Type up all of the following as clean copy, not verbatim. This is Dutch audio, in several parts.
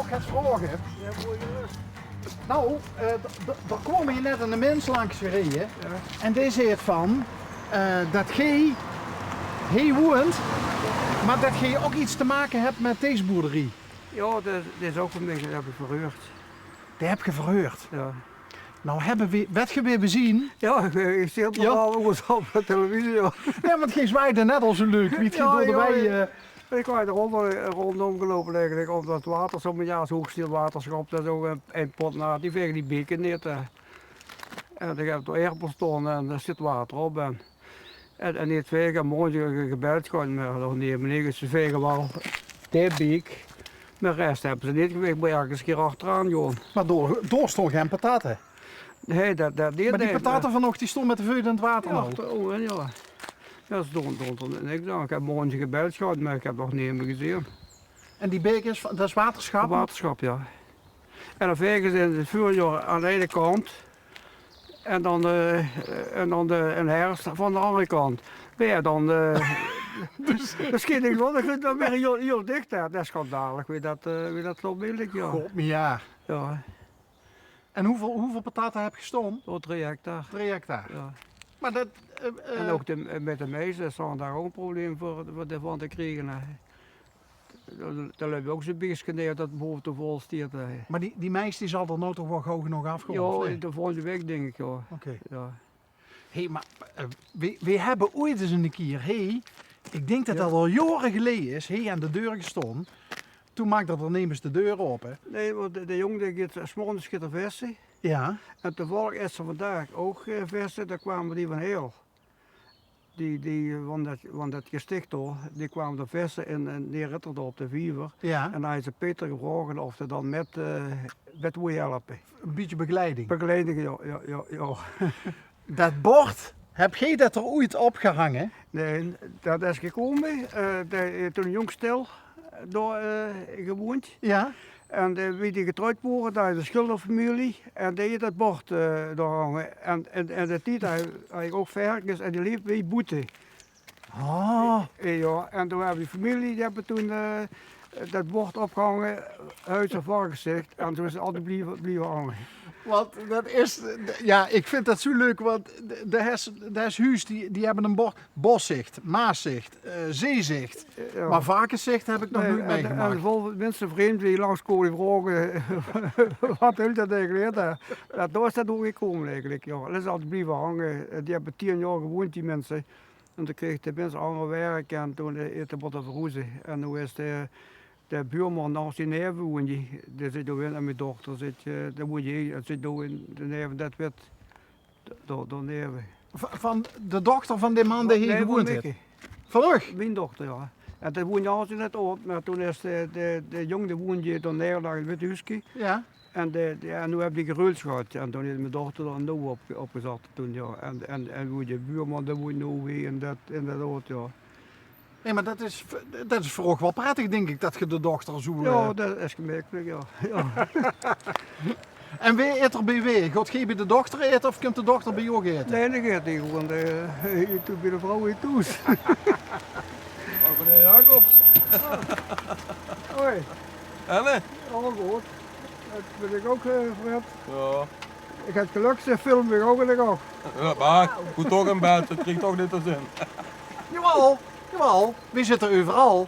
nog gaat vragen. Nou, er komen hier net een mens langs gereden. Ja. En die zegt van dat jij woont, maar dat jij ook iets te maken hebt met deze boerderie. Ja, dat is ook een beetje, dat heb ik verheurd. Die heb je verheurd. Ja. Nou hebben we, werd je weer bezien? Ja, ik zie het al ook eens op de televisie. Ja, Ja, want jij zwaaide net al zo leuk. Wie het door de wei. Ik was er rondom gelopen eigenlijk, op dat water, zo'n jaar hoogstilwaterschap, dat is ook een pot na, die vegen die beken niet. En ik heb er erpel staan en er zit water op. En die vegen, morgen gebeld gewoon, maar nog niet, meneer, ze vegen wel die beek. Maar de rest hebben ze niet geweest, maar ergens een keer achteraan gewoon. Maar door stond geen pataten. Nee, dat niet. Maar die pataten vanochtend die stond met de veut in het water nou. Ja. Ja, stond er niks aan. Ik heb morgen gebeld gehad, maar ik heb nog niet meer gezien. En die beek is, dat is waterschap? Waterschap, ja. En dan vegen ze in het voorjaar aan de ene kant en dan een herfst van de andere kant. Ja, dan schiet ik wel, dan ben je heel dicht daar. Dat is schandalig, wie dat zo moeilijk, ja. God, ja. Ja. En hoeveel pataten heb je gestoomd? Tot 3 hectare. 3 hectare. Ja. Maar dat... En ook met de meesten staan daar ook een probleem voor van te krijgen. Daar heb je ook zo'n beetje neer dat boven te vol stiert. Maar die meisje die zal er nou toch wel gauw genoeg afkomen? Ja, de volgende week denk ik, ja. Oké. Ja. Hé, maar we hebben ooit eens een keer, ik denk dat dat al jaren geleden is, aan de deur gestaan. Toen maakte er nemens de deur open. Nee, want de jongen die gaat 's morgens gaat er versen. Ja. En toevallig is er vandaag ook versen, daar kwamen die van heel. Van dat gesticht hoor, die kwamen er versen en neerritterde op de viever. Ja. En dan heeft ze Peter gevraagd of ze dan met wil helpen. Een beetje begeleiding. Begeleiding, ja. Dat bord, heb jij dat er ooit opgehangen? Nee, dat is gekomen toen een jong stel daar gewoond. Ja. En wie die getrouwd worden, daar is de schilderfamilie en die heeft dat bord daar hangen. En de tijd had ik ook varkens en die liep bij boete. Oh. Ja, en toen hebben die familie, die hebben toen dat bord opgehangen, huis en varkenszicht. En toen is het altijd blijven hangen. Want dat is, ja, ik vind dat zo leuk, want de huis die hebben een bord, boszicht, maaszicht, zeezicht. Ja. Maar varkenszicht heb ik nog nooit meegemaakt. En veel mensen vreemd die langskomen vragen wat wil dat eigenlijk. Daar is dat ook gekomen eigenlijk. Ja. Dat is altijd blijven hangen. Die hebben 10 jaar gewoond die mensen. En toen kregen de mensen ander werk en toen is het wat verroezen. En nu is de buurman naast die neven woont die zit ook in en mijn dochter zit, daar woont je, zit ook in de neven, dat werd door neven. Van de dochter van die man die hier gewoond heeft? Van u? Mijn dochter, ja. En dat woont naast in het oud, maar toen is de jongen die woonde door neerlag in het huisje. Ja. En nu heb ik geruild gehad en toen heeft mijn dochter er nou opgezet toen, ja. En woont de buurman, daar woont nu weer in dat oud, ja. Nee, maar dat is voor ook wel prettig, denk ik, dat je de dochter zo... Ja, dat is gemerkelijk, ja. En wie eet er bij wie? Gaat jij bij de dochter eten of komt de dochter bij jou eten? Nee, dat gaat niet gewoon. Toen bij de vrouw in thuis. Meneer Jacobs. Hoi. Henne? Allemaal goed. Dat ben ik ook gehad. Ja. Ik heb gelukkig film weer ook en ik ook. Ja, maar goed toch in bed, het krijgt toch niet te zin. Jawel, we zitten overal.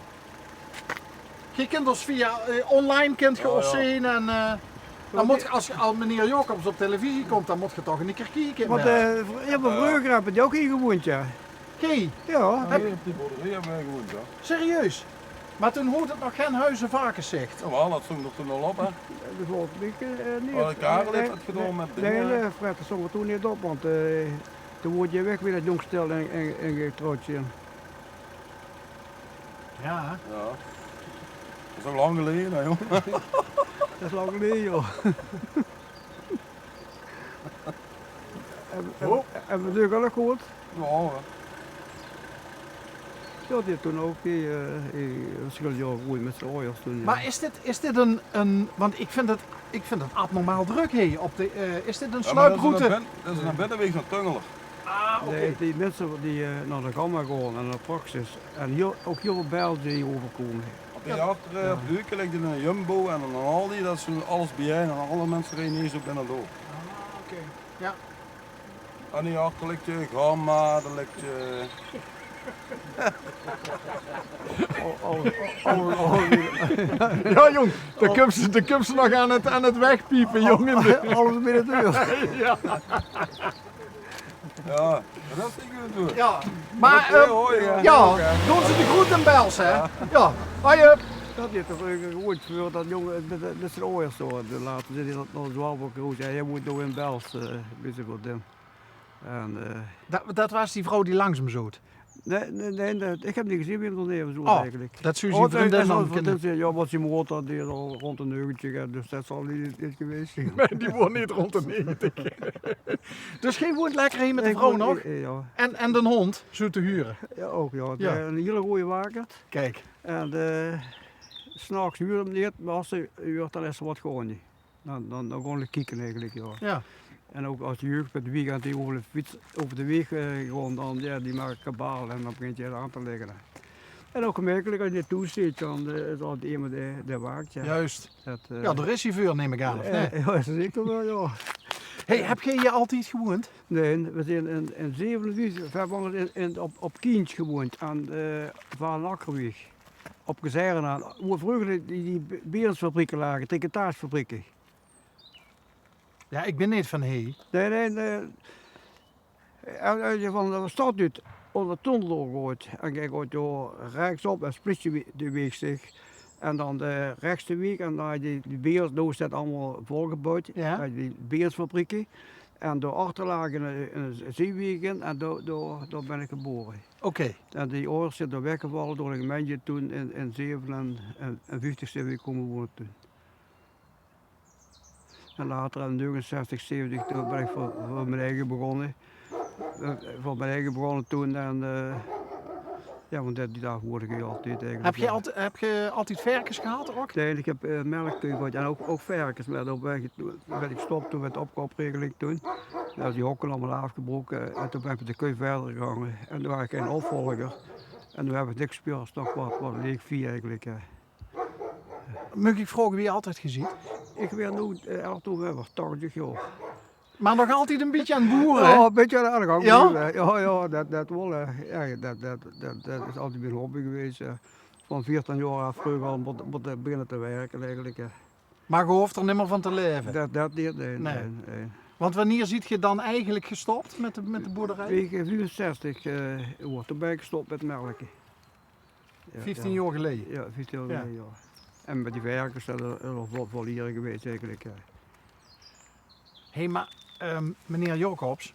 Je kunt ons via online kunt je ons zien en dan moet je, als meneer Jacobs op televisie komt, dan moet je toch een keer kijken. Want ja, maar vroeger hebben die ook hier gewoond, ja. Gij? Ja. Hier op die boerderij hebben wij gewoond, ja. Serieus? Maar toen hoort het nog geen huizen varkenszicht. Jawel, dat stond er toen al op, hè. Dat geloof ik niet. Oh, Karel heeft het gedaan met dingen. Nee, Fred, dat zongen we toen niet op, want toen word je weg weer dat jongstel en getrouwd zijn. Ja. Ja. Dat is ook lang geleden, hè, joh. Dat is lang geleden, joh. En we natuurlijk al goed. Ja, hè. Ja, die toen ook verschillende jaar goed met z'n ouders toen. Ja. Maar is dit een want ik vind het abnormaal druk hier op de, is dit een Ja, maar sluiproute? Dat is een binnenweg naar Tungelen. Ah, oké. Die mensen die naar de Gamma gaan en naar de Praxis en ook heel veel Belgen die overkomen. Op Achter op de Uke ligt in een Jumbo en een Aldi, dat is alles bij en alle mensen rijden hier zo binnen door. Oké. Ja. En hierachter ligt je Gamma, daar ligt Ja, jong, dan komt ze nog aan het wegpiepen, jongen. Alles binnen de deur. Ja. ja, dat is niet goed doen. Ja, maar ja. doen ze de groentenbels, hè? Ja. Hoi. Dat is toch goed voor dat jongen, dat is er ooit zo. Later zit hij nog zwalbe groot. Hij moet door in Bels, bezig met hem. En, Dat was die vrouw die langs hem zoot. nee, ik heb niet gezien wie hem ondernemen zo eigenlijk. Dat zou je vriendin dan kunnen. Ja, wat je motor die al rond een neugentje gaat, dus dat zal niet geweest zijn. Nee, die woont niet rond de 90. Dus geen woont lekker heen met de vrouw nog? Ja. En de hond, zo te huren? Ja, ook ja. Ja. Een hele goede waker. Kijk. En s'nachts huur hem niet, maar als ze huurt dan is er wat gewoon niet. Dan gewoon ik kijken eigenlijk, ja. Ja. En ook als de jeugd met de weekend die over de fiets over de weg gewoon dan, ja, die maken kabaal en dan begint je er aan te liggen. En ook gemerkelijk als je toeziet, dan is altijd iemand die waakt. Ja. Juist. Dat, Ja, er is hij vuur, neem ik aan, of nee? ja, zeker wel, ja. Hey, heb jij hier altijd gewoond? Nee, we zijn in 47, we hebben op Kientj gewoond, aan Van Lakkerweg. Op Gezeiren. Hoe vroeger die beersfabrieken lagen, tricotaagefabrieken. Ja, ik ben niet van hey. Nee. Als je van de stad uit onder de tunnel doorgooit en je gaat door rechtsop en split je de weg zich. En dan de rechtste weg en dan die beers, daar staat allemaal volgebouwd. Ja. Die beersfabrieken. En door achterlagen een zeewegen en daar ben ik geboren. Oké. En die ouders zijn er weggevallen door een gemeente toen in 57 zijn we komen wonen toen. En later in 69, 70 toen ben ik voor mijn eigen begonnen. Toen en ja, want die dag hoorde ik altijd eigenlijk. Heb je altijd varkens gehad ook? Nee, ik heb melkkoeien gehad en ook varkens. Maar dan ben ik gestopt toen met de opkoopregeling toen. Nou, die hokken allemaal afgebroken en toen ben ik met de koei verder gegaan. En toen was ik geen opvolger. En toen heb ik niks gespeeld, nog wat leeg 4 eigenlijk. Mag ik vragen wie je altijd gezien? Ik ben nu 11 november, 80 jaar. Maar nog altijd een beetje aan het boeren, hè? Ja, een beetje aan de gang. Ja? Ja, dat wel. Ja, dat is altijd mijn hobby geweest. Van 14 jaar af vroeger al moet beginnen te werken eigenlijk. Maar je hoeft er niet meer van te leven? Dat niet, nee. Want wanneer ziet je dan eigenlijk gestopt met de boerderij? Ik 64 toen ben ik gestopt met melken. Ja, 15 jaar geleden? Ja, 15 jaar geleden, ja. En met die werkers zijn er nog wel hier geweest eigenlijk. Hé, maar meneer Jacobs,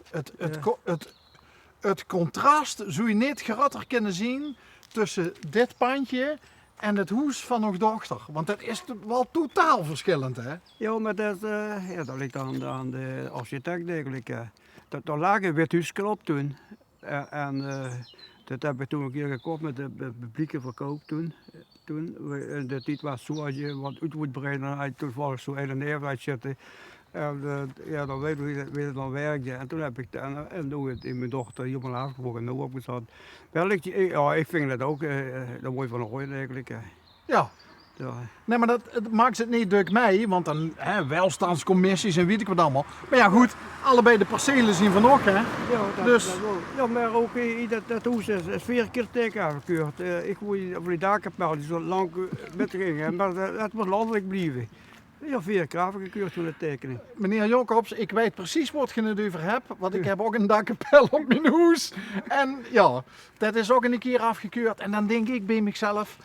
het contrast zou je niet gratter kunnen zien tussen dit pandje en het huis van nog dochter. Want dat is wel totaal verschillend, hè? Ja, maar dat ligt aan de architect eigenlijk. Daar lag een wit huisje op toen. Dat heb ik toen een keer gekocht met de publieke verkoop toen. De tijd was zo, als je wat uit moet breiden, dan had je toevallig zo in een neerwaarts zitten. En ja, dan weet je hoe het dan werkte. En toen heb ik toen in mijn dochter helemaal afgebroken en nu opgezet. Ja, ik vind dat ook dat mooi van ooit eigenlijk. Ja. Ja. Nee, maar dat maakt het niet druk mee, want dan welstandscommissies en weet ik wat allemaal. Maar ja goed, allebei de percelen zien van ook, hè? Ja, Dus... dat wel. Ja, maar ook dat huis is 4 keer teken afgekeurd. Ik woei op die dakkapel die zo lang met ging, maar dat moet landelijk blijven. Ja, 4 keer afgekeurd toen het tekenen. Meneer Jacobs, ik weet precies wat je het over hebt, want ik heb ook een dakkapel op mijn huis. En ja, dat is ook een keer afgekeurd. En dan denk ik bij mezelf,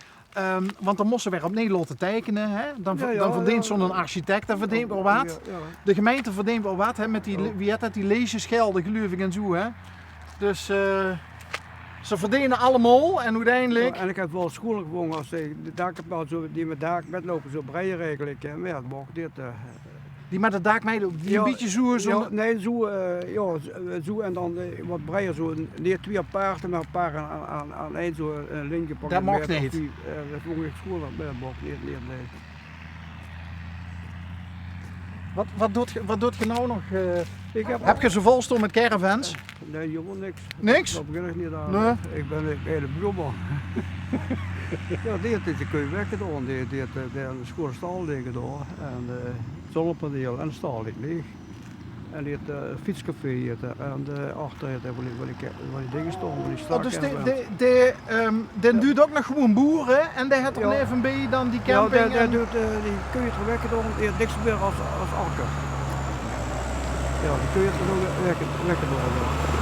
want dan moesten we weer op Nederland te tekenen, hè? Dan verdient zo'n architect, dan verdient wel wat. Ja. De gemeente verdient wel wat, hè? Met die, wie heet dat, die leesjesgelden geloof ik en zo, hè? Dus ze verdienen allemaal en uiteindelijk... Ja, en ik heb wel school gewonnen als de dakkapel die met dak met lopen zo breien eigenlijk. Maar ja, het mocht dit. Die met de dakmeiden, die een beetje zo... Ja, nee, zo en dan wat breien, zo niet 2 paarden, maar een paar aan één zo een link gepakt. Dat mocht niet. Dat vond ik school, maar dat mocht niet, nee. Wat doet je nou nog? Heb je ze vol staan met caravans? Nee, helemaal niks. Niks? Dat begin ik niet aan. Nee. Ik ben een hele buurman. Ja, die heeft de kun weggedaan. Die heeft de schone stal liggen daar. En de zonnepaneel en de stal ligt leeg. En die heeft een fietscafé en achter heeft hij wel die dingen staan. Die Oh, dus die doet ook nog gewoon boeren en die heeft er Ja. even bij dan die Ja, camping. die kun je er weggedaan. Die heeft niks meer als akker. Ja, die kun je er nog weggedaan.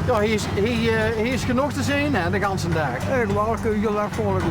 Ja, hij is genoeg te zien hè, de ganse dag. Eigenlijk wel kun je heel erg volgen.